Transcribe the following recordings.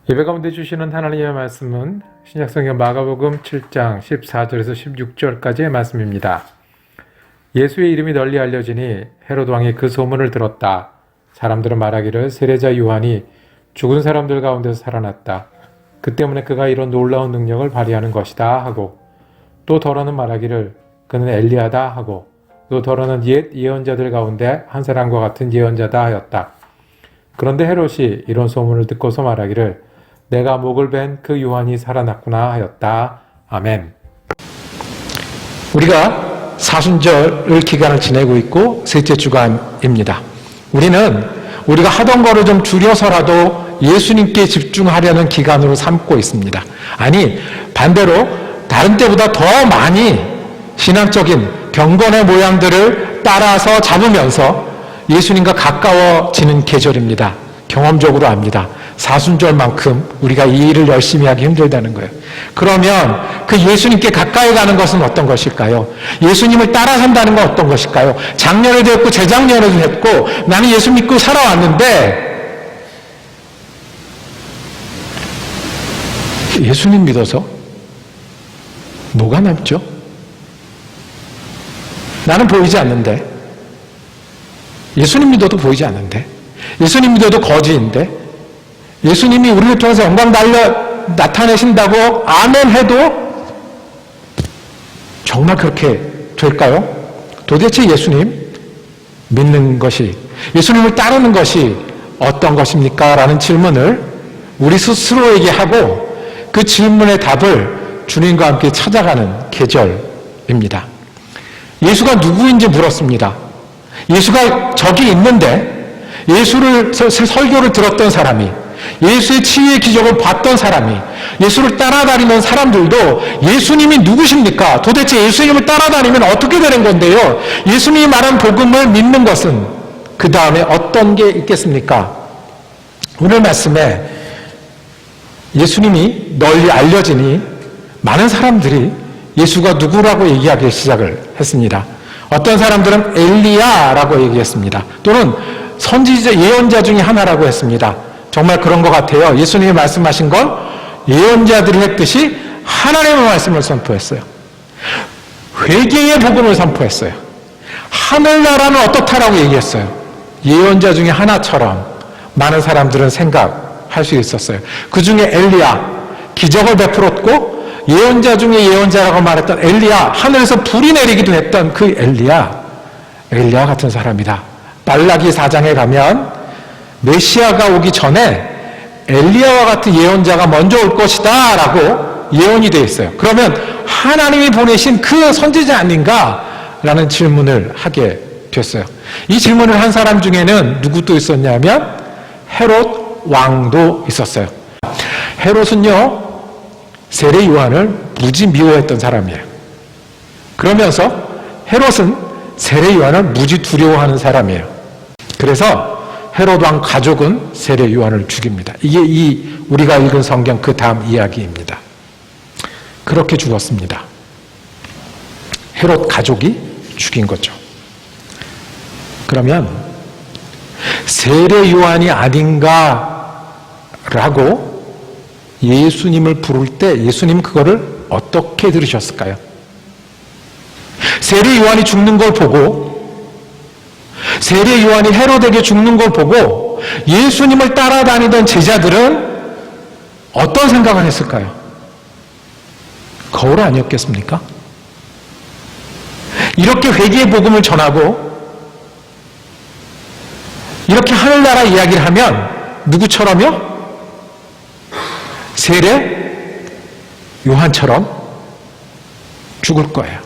예배 가운데 주시는 하나님의 말씀은 신약성경 마가복음 7장 14절에서 16절까지의 말씀입니다. 예수의 이름이 널리 알려지니 헤롯 왕이 그 소문을 들었다. 사람들은 말하기를 세례자 요한이 죽은 사람들 가운데서 살아났다. 그 때문에 그가 이런 놀라운 능력을 발휘하는 것이다 하고, 또 더러는 말하기를 그는 엘리야다 하고, 또 더러는 옛 예언자들 가운데 한 사람과 같은 예언자다 하였다. 그런데 헤롯이 이런 소문을 듣고서 말하기를 내가 목을 벤 그 요한이 살아났구나 하였다. 아멘. 우리가 사순절 기간을 지내고 있고 셋째 주간입니다. 우리가 하던 거를 좀 줄여서라도 예수님께 집중하려는 기간으로 삼고 있습니다. 아니, 반대로 다른 때보다 더 많이 신앙적인 경건의 모양들을 따라서 잡으면서 예수님과 가까워지는 계절입니다. 경험적으로 압니다. 사순절만큼 우리가 이 일을 열심히 하기 힘들다는 거예요. 그러면 그 예수님께 가까이 가는 것은 어떤 것일까요? 예수님을 따라 산다는 건 어떤 것일까요? 작년에도 했고 재작년에도 했고 나는 예수 믿고 살아왔는데 예수님 믿어서 뭐가 남죠? 나는 보이지 않는데, 예수님 믿어도 보이지 않는데, 예수님 믿어도 거지인데, 예수님이 우리를 통해서 영광 나타내신다고 아멘 해도 정말 그렇게 될까요? 도대체 예수님 믿는 것이, 예수님을 따르는 것이 어떤 것입니까? 라는 질문을 우리 스스로에게 하고 그 질문의 답을 주님과 함께 찾아가는 계절입니다. 예수가 누구인지 물었습니다. 예수가 저기 있는데 예수를 설교를 들었던 사람이, 예수의 치유의 기적을 봤던 사람이, 예수를 따라다니는 사람들도 예수님이 누구십니까? 도대체 예수님을 따라다니면 어떻게 되는 건데요? 예수님이 말한 복음을 믿는 것은 그 다음에 어떤 게 있겠습니까? 오늘 말씀에 예수님이 널리 알려지니 많은 사람들이 예수가 누구라고 얘기하기 시작을 했습니다. 어떤 사람들은 엘리야라고 얘기했습니다. 또는 선지자 예언자 중에 하나라고 했습니다. 정말 그런 것 같아요. 예수님이 말씀하신 건 예언자들이 했듯이 하나님의 말씀을 선포했어요. 회개의 복음을 선포했어요. 하늘나라는 어떻다라고 얘기했어요. 예언자 중에 하나처럼 많은 사람들은 생각할 수 있었어요. 그 중에 엘리야, 기적을 베풀었고 예언자 중에 예언자라고 말했던 엘리야, 하늘에서 불이 내리기도 했던 그 엘리야 같은 사람이다. 말라기 4장에 가면 메시아가 오기 전에 엘리야와 같은 예언자가 먼저 올 것이다 라고 예언이 되어 있어요. 그러면 하나님이 보내신 그 선지자 아닌가? 라는 질문을 하게 됐어요. 이 질문을 한 사람 중에는 누구 또 있었냐면 헤롯 왕도 있었어요. 헤롯은요, 세례 요한을 무지 미워했던 사람이에요. 그러면서 헤롯은 세례 요한을 무지 두려워하는 사람이에요. 그래서 헤롯 왕 가족은 세례 요한을 죽입니다. 이게 우리가 읽은 성경 그 다음 이야기입니다. 그렇게 죽었습니다. 헤롯 가족이 죽인 거죠. 그러면 세례 요한이 아닌가라고 예수님을 부를 때 예수님 그거를 어떻게 들으셨을까요? 세례 요한이 죽는 걸 보고, 세례 요한이 헤롯에게 죽는 걸 보고 예수님을 따라다니던 제자들은 어떤 생각을 했을까요? 거울 아니었겠습니까? 이렇게 회개의 복음을 전하고 이렇게 하늘나라 이야기를 하면 누구처럼요? 세례 요한처럼 죽을 거예요.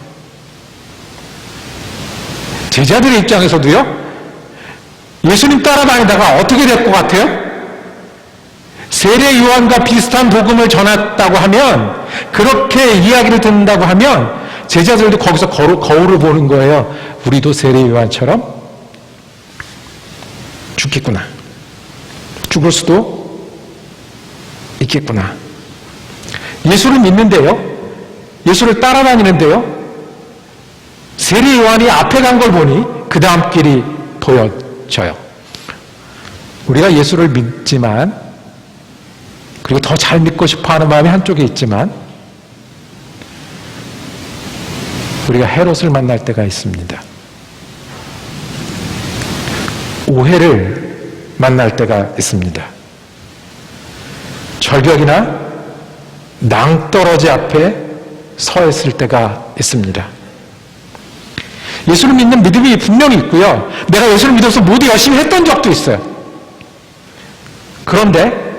제자들의 입장에서도요, 예수님 따라다니다가 어떻게 될 것 같아요? 세례 요한과 비슷한 복음을 전했다고 하면, 그렇게 이야기를 듣는다고 하면 제자들도 거기서 거울을 보는 거예요. 우리도 세례 요한처럼 죽겠구나. 죽을 수도 있겠구나. 예수를 믿는데요, 예수를 따라다니는데요, 세례 요한이 앞에 간 걸 보니 그 다음 길이 보여져요. 우리가 예수를 믿지만 그리고 더 잘 믿고 싶어 하는 마음이 한쪽에 있지만 우리가 헤롯을 만날 때가 있습니다. 오해를 만날 때가 있습니다. 절벽이나 낭떠러지 앞에 서 있을 때가 있습니다. 예수를 믿는 믿음이 분명히 있고요. 내가 예수를 믿어서 모두 열심히 했던 적도 있어요. 그런데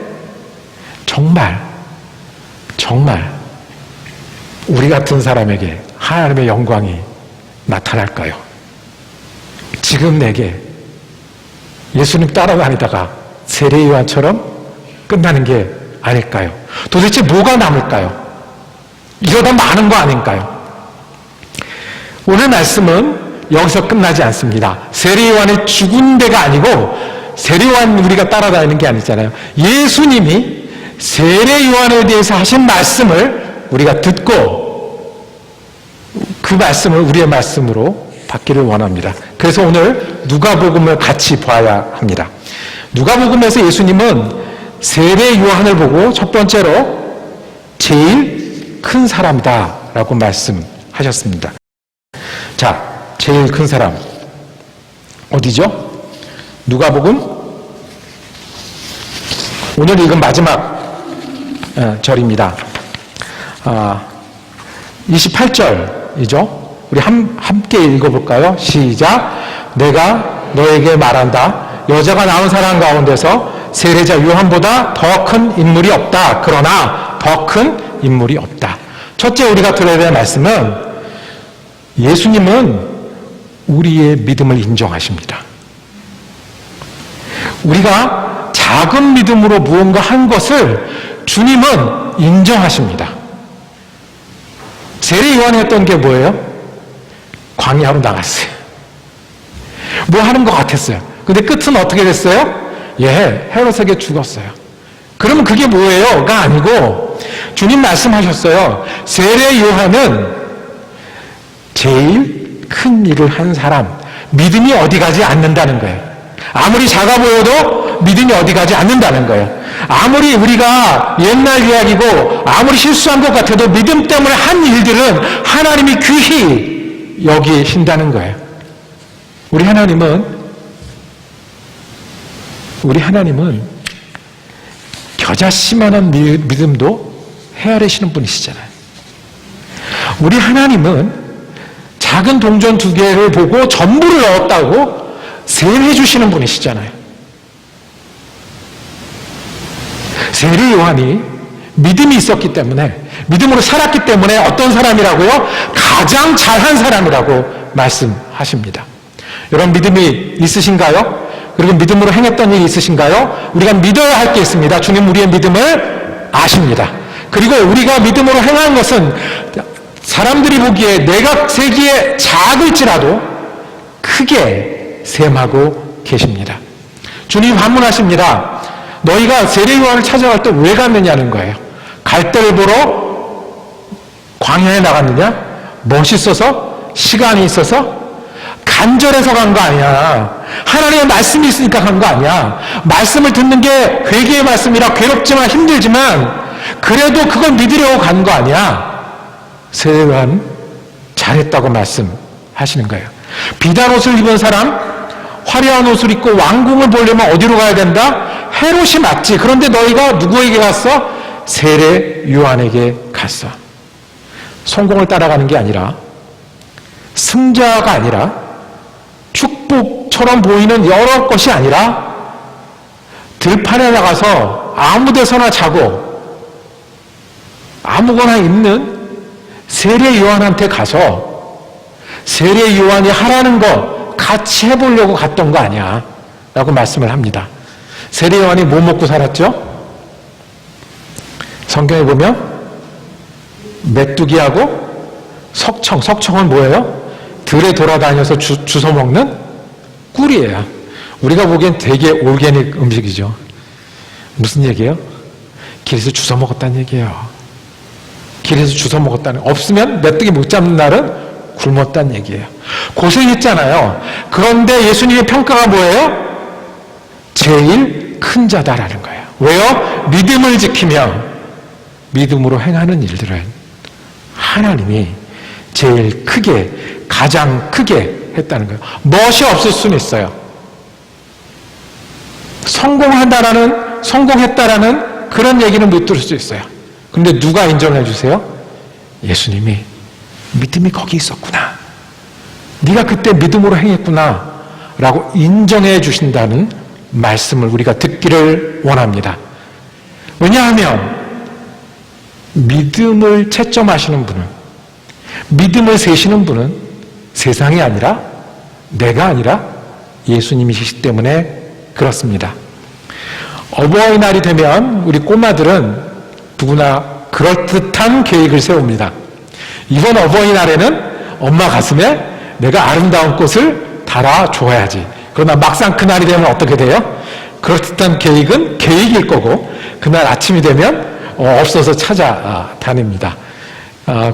정말 우리 같은 사람에게 하나님의 영광이 나타날까요? 지금 내게 예수님 따라다니다가 세례 요한처럼 끝나는 게 아닐까요? 도대체 뭐가 남을까요? 이러다 많은 거 아닌가요? 오늘 말씀은 여기서 끝나지 않습니다. 세례 요한이 죽은 데가 아니고 세례 요한 우리가 따라다니는 게 아니잖아요. 예수님이 세례 요한에 대해서 하신 말씀을 우리가 듣고 그 말씀을 우리의 말씀으로 받기를 원합니다. 그래서 오늘 누가복음을 같이 봐야 합니다. 누가복음에서 예수님은 세례 요한을 보고 첫 번째로 제일 큰 사람이다 라고 말씀하셨습니다. 자, 제일 큰 사람 어디죠? 누가복음 오늘 읽은 마지막 절입니다. 28절이죠. 우리 함께 읽어볼까요? 시작. 내가 너에게 말한다. 여자가 낳은 사람 가운데서 세례자 요한보다 더 큰 인물이 없다. 그러나 더 큰 인물이 없다. 첫째 우리가 들어야 될 말씀은 예수님은 우리의 믿음을 인정하십니다. 우리가 작은 믿음으로 무언가 한 것을 주님은 인정하십니다. 세례 요한이 했던 게 뭐예요? 광야로 나갔어요. 뭐 하는 것 같았어요. 근데 끝은 어떻게 됐어요? 헤롯에게 죽었어요. 그러면 그게 뭐예요?가 아니고 주님 말씀하셨어요. 세례 요한은 제일 큰 일을 한 사람, 믿음이 어디 가지 않는다는 거예요. 아무리 작아 보여도 믿음이 어디 가지 않는다는 거예요. 아무리 우리가 옛날 이야기고 아무리 실수한 것 같아도 믿음 때문에 한 일들은 하나님이 귀히 여기신다는 거예요. 우리 하나님은 겨자씨만한 믿음도 헤아리시는 분이시잖아요. 우리 하나님은 작은 동전 2개를 보고 전부를 얻었다고 세례해 주시는 분이시잖아요. 세례 요한이 믿음이 있었기 때문에, 믿음으로 살았기 때문에 어떤 사람이라고요? 가장 잘한 사람이라고 말씀하십니다. 여러분 믿음이 있으신가요? 그리고 믿음으로 행했던 일이 있으신가요? 우리가 믿어야 할 게 있습니다. 주님 우리의 믿음을 아십니다. 그리고 우리가 믿음으로 행한 것은 사람들이 보기에 내각세기에 작을지라도 크게 셈하고 계십니다. 주님 반문하십니다. 너희가 세례 요한을 찾아갈 때 왜 갔느냐는 거예요. 갈대를 보러 광야에 나갔느냐? 멋있어서? 시간이 있어서? 간절해서 간 거 아니야. 하나님의 말씀이 있으니까 간 거 아니야. 말씀을 듣는 게 회개의 말씀이라 괴롭지만 힘들지만 그래도 그걸 믿으려고 간 거 아니야. 세례 요한 잘했다고 말씀하시는 거예요. 비단 옷을 입은 사람, 화려한 옷을 입고 왕궁을 보려면 어디로 가야 된다? 헤롯이 맞지. 그런데 너희가 누구에게 갔어? 세례 요한에게 갔어. 성공을 따라가는 게 아니라, 승자가 아니라, 축복처럼 보이는 여러 것이 아니라 들판에 나가서 아무 데서나 자고 아무거나 입는 세례 요한한테 가서 세례 요한이 하라는 거 같이 해보려고 갔던 거 아니야 라고 말씀을 합니다. 세례 요한이 뭐 먹고 살았죠? 성경에 보면 메뚜기하고 석청은 뭐예요? 들에 돌아다녀서 주워 먹는 꿀이에요. 우리가 보기엔 되게 올게닉 음식이죠. 무슨 얘기예요? 길에서 주워 먹었다는 얘기예요. 길에서 주워 먹었다는, 없으면 메뚜기 못 잡는 날은 굶었다는 얘기예요. 고생했잖아요. 그런데 예수님의 평가가 뭐예요? 제일 큰 자다라는 거예요. 왜요? 믿음을 지키며 믿음으로 행하는 일들은 하나님이 제일 크게, 가장 크게 했다는 거예요. 멋이 없을 수는 있어요. 성공했다라는 그런 얘기는 못 들을 수 있어요. 근데 누가 인정해 주세요? 예수님이 믿음이 거기 있었구나. 네가 그때 믿음으로 행했구나. 라고 인정해 주신다는 말씀을 우리가 듣기를 원합니다. 왜냐하면 믿음을 채점하시는 분은, 믿음을 세시는 분은 세상이 아니라, 내가 아니라 예수님이시기 때문에 그렇습니다. 어버이날이 되면 우리 꼬마들은 누구나 그럴듯한 계획을 세웁니다. 이번 어버이날에는 엄마 가슴에 내가 아름다운 꽃을 달아줘야지. 그러나 막상 그날이 되면 어떻게 돼요? 그럴듯한 계획은 계획일 거고 그날 아침이 되면 없어서 찾아다닙니다.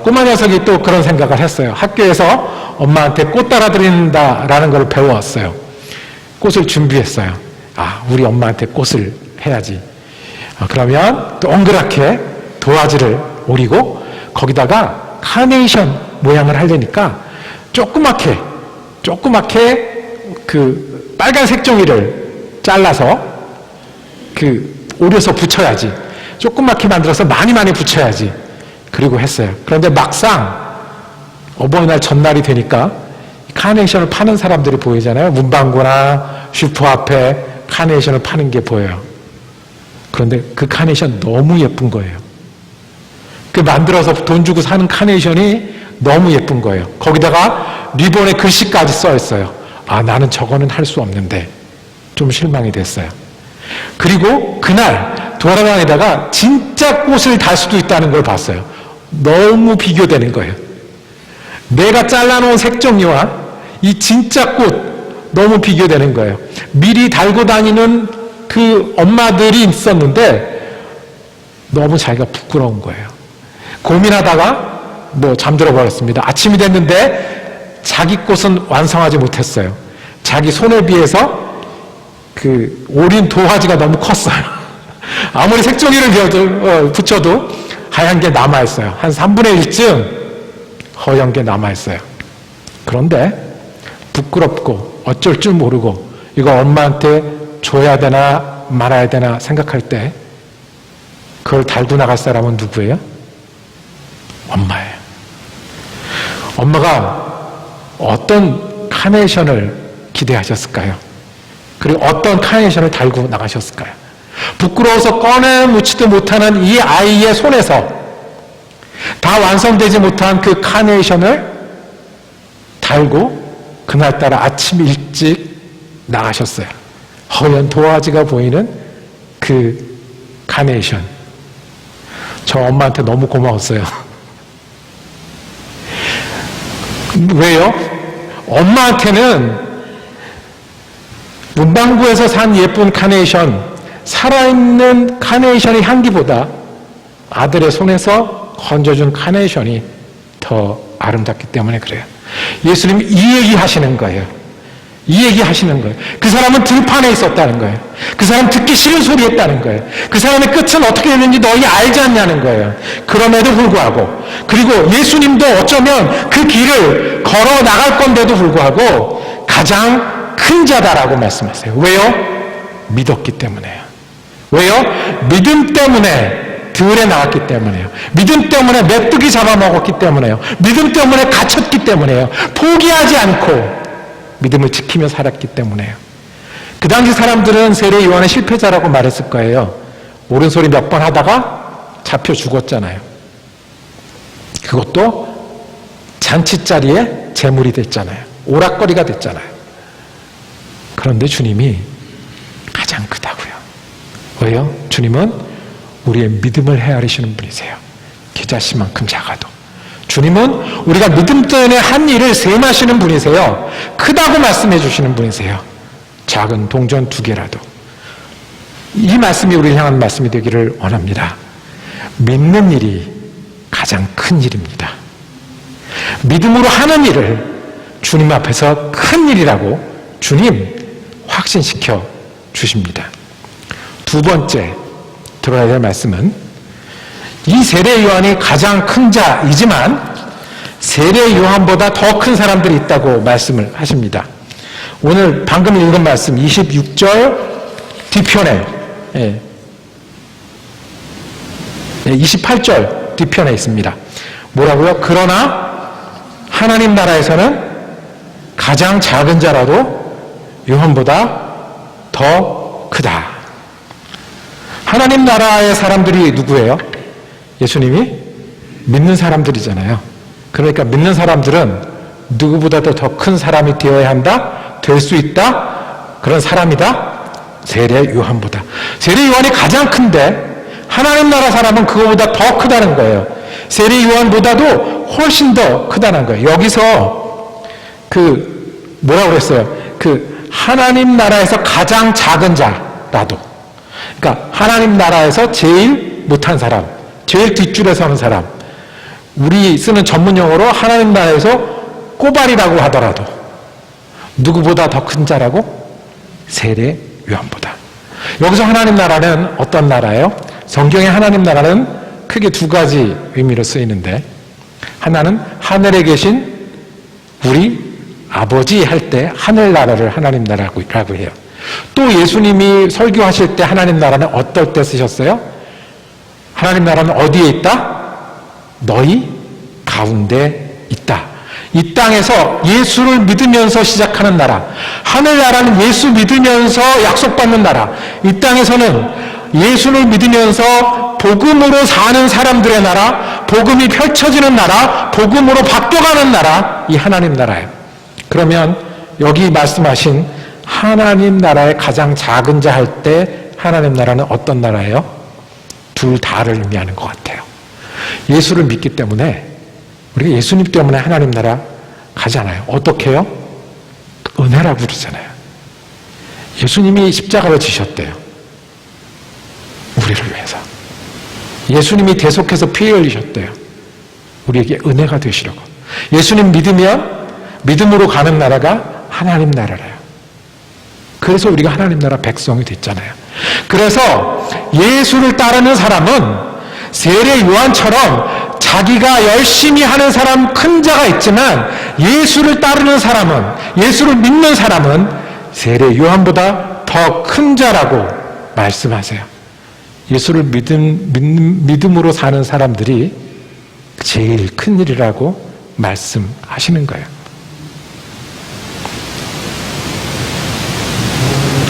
꼬마 녀석이 또 그런 생각을 했어요. 학교에서 엄마한테 꽃 달아드린다라는 걸 배웠어요. 꽃을 준비했어요. 우리 엄마한테 꽃을 해야지. 그러면 동그랗게 도화지를 오리고 거기다가 카네이션 모양을 하려니까 조그맣게 그 빨간색 종이를 잘라서 오려서 붙여야지. 조그맣게 만들어서 많이 붙여야지. 그리고 했어요. 그런데 막상 어버이날 전날이 되니까 카네이션을 파는 사람들이 보이잖아요. 문방구나 슈퍼 앞에 카네이션을 파는 게 보여요. 그런데 그 카네이션 너무 예쁜 거예요. 그 만들어서 돈 주고 사는 카네이션이 너무 예쁜 거예요. 거기다가 리본에 글씨까지 써 있어요. 나는 저거는 할 수 없는데. 좀 실망이 됐어요. 그리고 그날 돌아다니다가 진짜 꽃을 달 수도 있다는 걸 봤어요. 너무 비교되는 거예요. 내가 잘라놓은 색종이와 이 진짜 꽃 너무 비교되는 거예요. 미리 달고 다니는 그 엄마들이 있었는데 너무 자기가 부끄러운 거예요. 고민하다가 잠들어 버렸습니다. 아침이 됐는데 자기 꽃은 완성하지 못했어요. 자기 손에 비해서 오린 도화지가 너무 컸어요. 아무리 색종이를 붙여도 하얀 게 남아있어요. 한 3분의 1쯤 허연 게 남아있어요. 그런데 부끄럽고 어쩔 줄 모르고 이거 엄마한테 줘야 되나 말아야 되나 생각할 때 그걸 달고 나갈 사람은 누구예요? 엄마예요. 엄마가 어떤 카네이션을 기대하셨을까요? 그리고 어떤 카네이션을 달고 나가셨을까요? 부끄러워서 꺼내 묻지도 못하는 이 아이의 손에서 다 완성되지 못한 그 카네이션을 달고 그날따라 아침 일찍 나가셨어요. 허연 도화지가 보이는 그 카네이션. 저 엄마한테 너무 고마웠어요. 왜요? 엄마한테는 문방구에서 산 예쁜 카네이션, 살아있는 카네이션의 향기보다 아들의 손에서 건져준 카네이션이 더 아름답기 때문에 그래요. 예수님이 이 얘기 하시는 거예요. 이 얘기 하시는 거예요. 그 사람은 들판에 있었다는 거예요. 그 사람 듣기 싫은 소리 했다는 거예요. 그 사람의 끝은 어떻게 됐는지 너희 알지 않냐는 거예요. 그럼에도 불구하고, 그리고 예수님도 어쩌면 그 길을 걸어 나갈 건데도 불구하고 가장 큰 자다라고 말씀하세요. 왜요? 믿었기 때문에요. 왜요? 믿음 때문에 들에 나왔기 때문에요. 믿음 때문에 메뚜기 잡아먹었기 때문에요. 믿음 때문에 갇혔기 때문에요. 포기하지 않고 믿음을 지키며 살았기 때문에요. 그 당시 사람들은 세례 요한의 실패자라고 말했을 거예요. 옳은 소리 몇 번 하다가 잡혀 죽었잖아요. 그것도 잔치자리에 제물이 됐잖아요. 오락거리가 됐잖아요. 그런데 주님이 가장 크다고요. 왜요? 주님은 우리의 믿음을 헤아리시는 분이세요. 겨자씨만큼 작아도. 주님은 우리가 믿음 때문에 한 일을 셈하시는 분이세요. 크다고 말씀해 주시는 분이세요. 작은 동전 2개라도. 이 말씀이 우리를 향한 말씀이 되기를 원합니다. 믿는 일이 가장 큰 일입니다. 믿음으로 하는 일을 주님 앞에서 큰 일이라고 주님 확신시켜 주십니다. 두 번째, 들어야 될 말씀은 이 세례 요한이 가장 큰 자이지만 세례 요한보다 더 큰 사람들이 있다고 말씀을 하십니다. 오늘 방금 읽은 말씀 26절 뒤편에 28절 뒤편에 있습니다. 뭐라고요? 그러나 하나님 나라에서는 가장 작은 자라도 요한보다 더 크다. 하나님 나라의 사람들이 누구예요? 예수님이 믿는 사람들이잖아요. 그러니까 믿는 사람들은 누구보다도 더 큰 사람이 되어야 한다? 될 수 있다? 그런 사람이다? 세례 요한보다. 세례 요한이 가장 큰데 하나님 나라 사람은 그거보다 더 크다는 거예요. 세례 요한보다도 훨씬 더 크다는 거예요. 여기서 뭐라고 그랬어요? 하나님 나라에서 가장 작은 자라도. 그러니까 하나님 나라에서 제일 못한 사람, 제일 뒷줄에 서는 사람. 우리 쓰는 전문 용어로 하나님 나라에서 꼬발이라고 하더라도 누구보다 더 큰 자라고? 세례 요한보다. 여기서 하나님 나라는 어떤 나라예요? 성경의 하나님 나라는 크게 두 가지 의미로 쓰이는데 하나는 하늘에 계신 우리 아버지 할 때 하늘나라를 하나님 나라라고 해요. 또 예수님이 설교하실 때 하나님 나라는 어떨 때 쓰셨어요? 하나님 나라는 어디에 있다? 너희 가운데 있다. 이 땅에서 예수를 믿으면서 시작하는 나라. 하늘나라는 예수 믿으면서 약속받는 나라. 이 땅에서는 예수를 믿으면서 복음으로 사는 사람들의 나라, 복음이 펼쳐지는 나라, 복음으로 바뀌어가는 나라, 이 하나님 나라예요. 그러면 여기 말씀하신 하나님 나라의 가장 작은 자 할 때 하나님 나라는 어떤 나라예요? 둘 다를 의미하는 것 같아요. 예수를 믿기 때문에 우리가 예수님 때문에 하나님 나라 가잖아요. 어떻게 해요? 은혜라고 그러잖아요. 예수님이 십자가를 지셨대요. 우리를 위해서. 예수님이 대속해서 피 흘리셨대요. 우리에게 은혜가 되시려고. 예수님 믿으면 믿음으로 가는 나라가 하나님 나라래요. 그래서 우리가 하나님 나라 백성이 됐잖아요. 그래서 예수를 따르는 사람은 세례 요한처럼 자기가 열심히 하는 사람 큰 자가 있지만 예수를 따르는 사람은, 예수를 믿는 사람은 세례 요한보다 더 큰 자라고 말씀하세요. 예수를 믿음으로 사는 사람들이 제일 큰 일이라고 말씀하시는 거예요.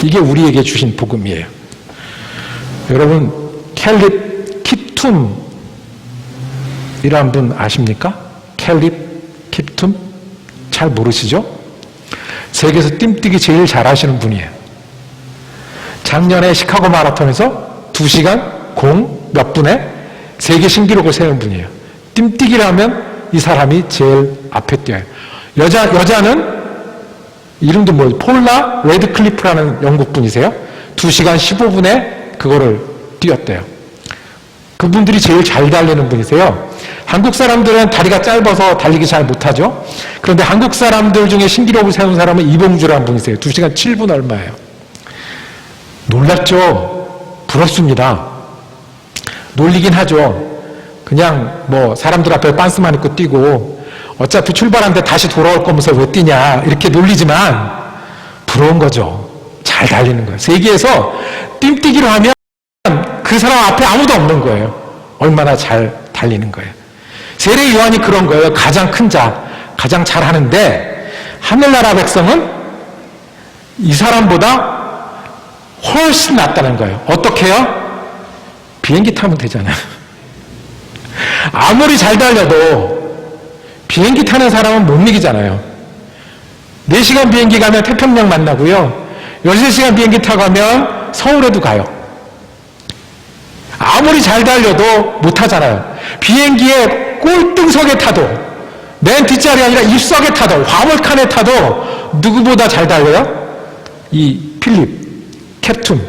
이게 우리에게 주신 복음이에요. 여러분, 캘립 키툼이라는 분 아십니까? 캘립 키툼? 잘 모르시죠? 세계에서 띰뛰기 제일 잘하시는 분이에요. 작년에 시카고 마라톤에서 2시간 0 몇 분에 세계 신기록을 세운 분이에요. 띰뛰기를 하면 이 사람이 제일 앞에 뛰어요. 여자는 이름도 뭐예요? 폴라 레드클리프라는 영국 분이세요. 2시간 15분에 그거를 뛰었대요. 그분들이 제일 잘 달리는 분이세요. 한국 사람들은 다리가 짧아서 달리기 잘 못하죠. 그런데 한국 사람들 중에 신기록을 세운 사람은 이봉주라는 분이세요. 2시간 7분 얼마예요. 놀랍죠? 부럽습니다. 놀리긴 하죠. 그냥 뭐 사람들 앞에 빤스만 입고 뛰고 어차피 출발하는데 다시 돌아올 거면서 왜 뛰냐 이렇게 놀리지만 부러운 거죠. 잘 달리는 거예요. 세계에서 띰뛰기로 하면 그 사람 앞에 아무도 없는 거예요. 얼마나 잘 달리는 거예요. 세례 요한이 그런 거예요. 가장 큰 자, 가장 잘하는데 하늘나라 백성은 이 사람보다 훨씬 낫다는 거예요. 어떻게 해요? 비행기 타면 되잖아요. 아무리 잘 달려도 비행기 타는 사람은 못 이기잖아요. 4시간 비행기 가면 태평양 만나고요. 13시간 비행기 타고 가면 서울에도 가요. 아무리 잘 달려도 못 하잖아요. 비행기에 꼴등석에 타도 맨 뒷자리 아니라 입석에 타도 화물칸에 타도 누구보다 잘 달려요? 이 필립 캡툰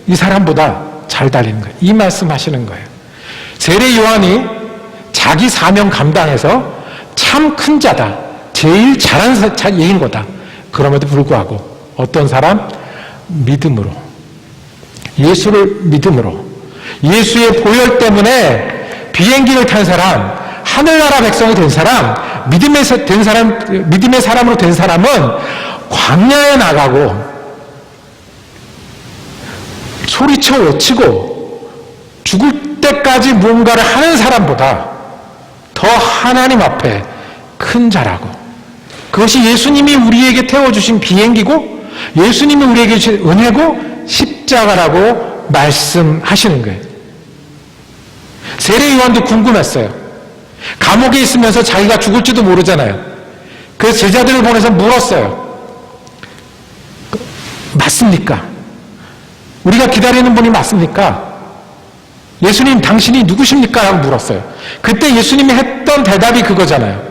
이 사람보다 잘 달리는 거예요. 이 말씀 하시는 거예요. 세례 요한이 자기 사명 감당해서 참 큰 자다. 제일 잘하는 얘기인 거다. 그럼에도 불구하고 어떤 사람? 믿음으로. 예수를 믿음으로. 예수의 보혈 때문에 비행기를 탄 사람, 하늘나라 백성이 된 사람, 믿음의 사람으로 된 사람은 광야에 나가고 소리쳐 외치고 죽을 때까지 무언가를 하는 사람보다 더 하나님 앞에 큰 자라고, 그것이 예수님이 우리에게 태워주신 비행기고 예수님이 우리에게 주신 은혜고 십자가라고 말씀하시는 거예요. 세례 요한도 궁금했어요. 감옥에 있으면서 자기가 죽을지도 모르잖아요. 그래서 제자들을 보내서 물었어요. 맞습니까? 우리가 기다리는 분이 맞습니까? 예수님, 당신이 누구십니까? 라고 물었어요. 그때 예수님이 했던 대답이 그거잖아요.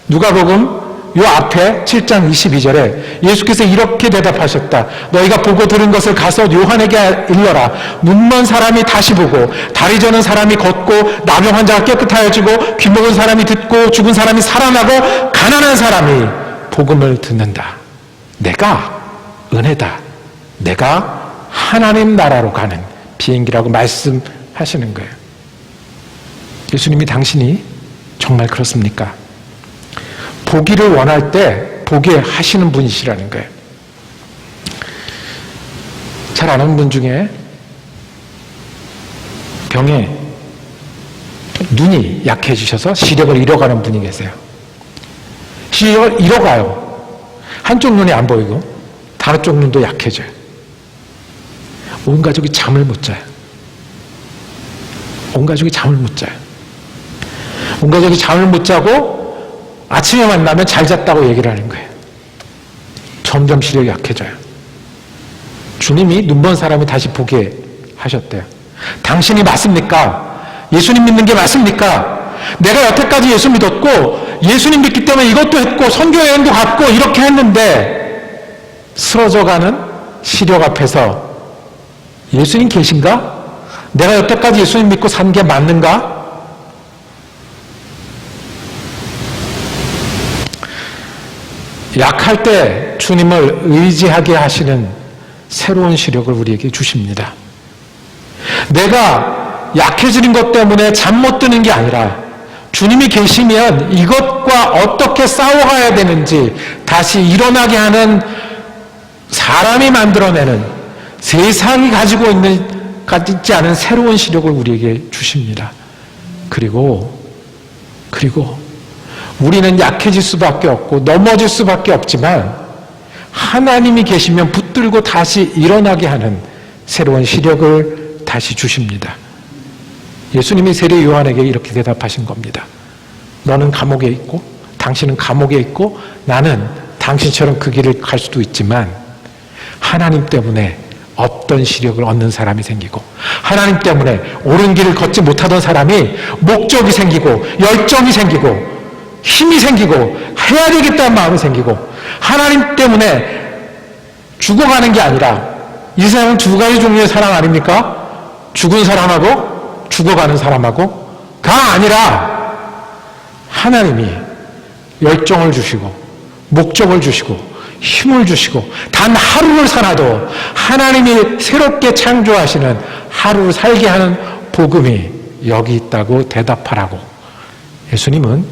누가복음 요 앞에 7장 22절에 예수께서 이렇게 대답하셨다. 너희가 보고 들은 것을 가서 요한에게 일러라. 눈먼 사람이 다시 보고, 다리 저는 사람이 걷고, 나병 환자가 깨끗하여지고, 귀 먹은 사람이 듣고, 죽은 사람이 살아나고, 가난한 사람이 복음을 듣는다. 내가 은혜다. 내가 하나님 나라로 가는 비행기라고 말씀하시는 거예요. 예수님이 당신이 정말 그렇습니까? 보기를 원할 때 보게 하시는 분이시라는 거예요. 잘 아는 분 중에 병에 눈이 약해지셔서 시력을 잃어가는 분이 계세요. 시력을 잃어가요. 한쪽 눈이 안 보이고 다른 쪽 눈도 약해져요. 온 가족이 잠을 못 자요. 온 가족이 잠을 못 자요. 온 가족이 잠을 못 자고 아침에 만나면 잘 잤다고 얘기를 하는 거예요. 점점 시력이 약해져요. 주님이 눈먼 사람이 다시 보게 하셨대요. 당신이 맞습니까? 예수님 믿는 게 맞습니까? 내가 여태까지 예수 믿었고 예수님 믿기 때문에 이것도 했고 선교여행도 갔고 이렇게 했는데 쓰러져가는 시력 앞에서 예수님 계신가? 내가 여태까지 예수님 믿고 산 게 맞는가? 약할 때 주님을 의지하게 하시는 새로운 시력을 우리에게 주십니다. 내가 약해지는 것 때문에 잠 못 드는 게 아니라 주님이 계시면 이것과 어떻게 싸워가야 되는지 다시 일어나게 하는, 사람이 만들어내는, 세상이 가지지 않은 새로운 시력을 우리에게 주십니다. 그리고 우리는 약해질 수밖에 없고 넘어질 수밖에 없지만 하나님이 계시면 붙들고 다시 일어나게 하는 새로운 시력을 다시 주십니다. 예수님이 세례 요한에게 이렇게 대답하신 겁니다. 너는 감옥에 있고 당신은 감옥에 있고 나는 당신처럼 그 길을 갈 수도 있지만 하나님 때문에 없던 시력을 얻는 사람이 생기고, 하나님 때문에 옳은 길을 걷지 못하던 사람이 목적이 생기고 열정이 생기고 힘이 생기고 해야 되겠다는 마음이 생기고, 하나님 때문에 죽어가는 게 아니라, 이 세상은 두 가지 종류의 사랑 아닙니까? 죽은 사람하고 죽어가는 사람하고가 아니라 하나님이 열정을 주시고 목적을 주시고 힘을 주시고 단 하루를 살아도 하나님이 새롭게 창조하시는 하루를 살게 하는 복음이 여기 있다고 대답하라고 예수님은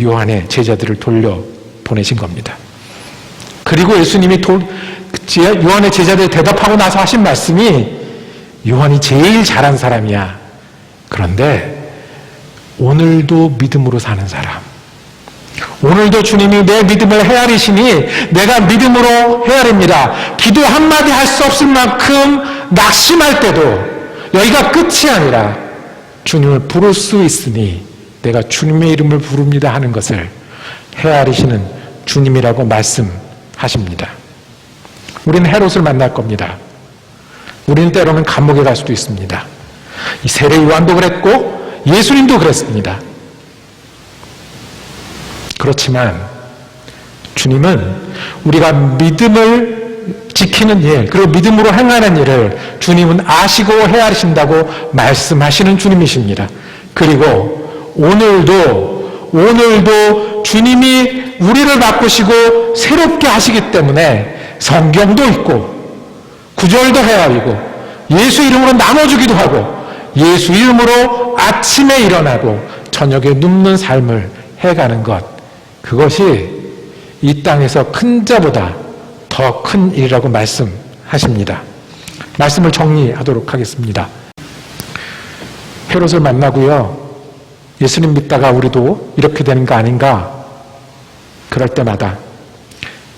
요한의 제자들을 돌려보내신 겁니다. 그리고 예수님이 요한의 제자들 대답하고 나서 하신 말씀이 요한이 제일 잘한 사람이야. 그런데 오늘도 믿음으로 사는 사람, 오늘도 주님이 내 믿음을 헤아리시니 내가 믿음으로 헤아립니다. 기도 한마디 할 수 없을 만큼 낙심할 때도 여기가 끝이 아니라 주님을 부를 수 있으니 내가 주님의 이름을 부릅니다 하는 것을 헤아리시는 주님이라고 말씀하십니다. 우리는 헤롯을 만날 겁니다. 우리는 때로는 감옥에 갈 수도 있습니다. 이 세례 요한도 그랬고 예수님도 그랬습니다. 그렇지만 주님은 우리가 믿음을 지키는 일, 그리고 믿음으로 행하는 일을 주님은 아시고 헤아리신다고 말씀하시는 주님이십니다. 그리고 오늘도 주님이 우리를 바꾸시고 새롭게 하시기 때문에 성경도 있고 구절도 헤아리고 예수 이름으로 나눠주기도 하고 예수 이름으로 아침에 일어나고 저녁에 눕는 삶을 해가는 것, 그것이 이 땅에서 큰 자보다 더 큰 일이라고 말씀하십니다. 말씀을 정리하도록 하겠습니다. 헤롯을 만나고요, 예수님 믿다가 우리도 이렇게 되는 거 아닌가? 그럴 때마다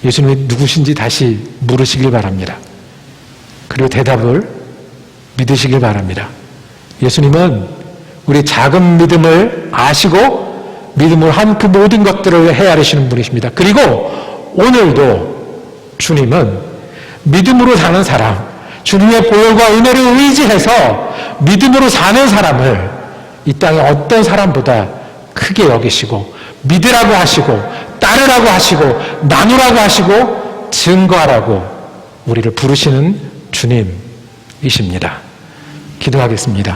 예수님이 누구신지 다시 물으시길 바랍니다. 그리고 대답을 믿으시길 바랍니다. 예수님은 우리 작은 믿음을 아시고 믿음을 한 그 모든 것들을 헤아리시는 분이십니다. 그리고 오늘도 주님은 믿음으로 사는 사람, 주님의 보혈과 은혜를 의지해서 믿음으로 사는 사람을 이 땅의 어떤 사람보다 크게 여기시고 믿으라고 하시고 따르라고 하시고 나누라고 하시고 증거하라고 우리를 부르시는 주님이십니다. 기도하겠습니다.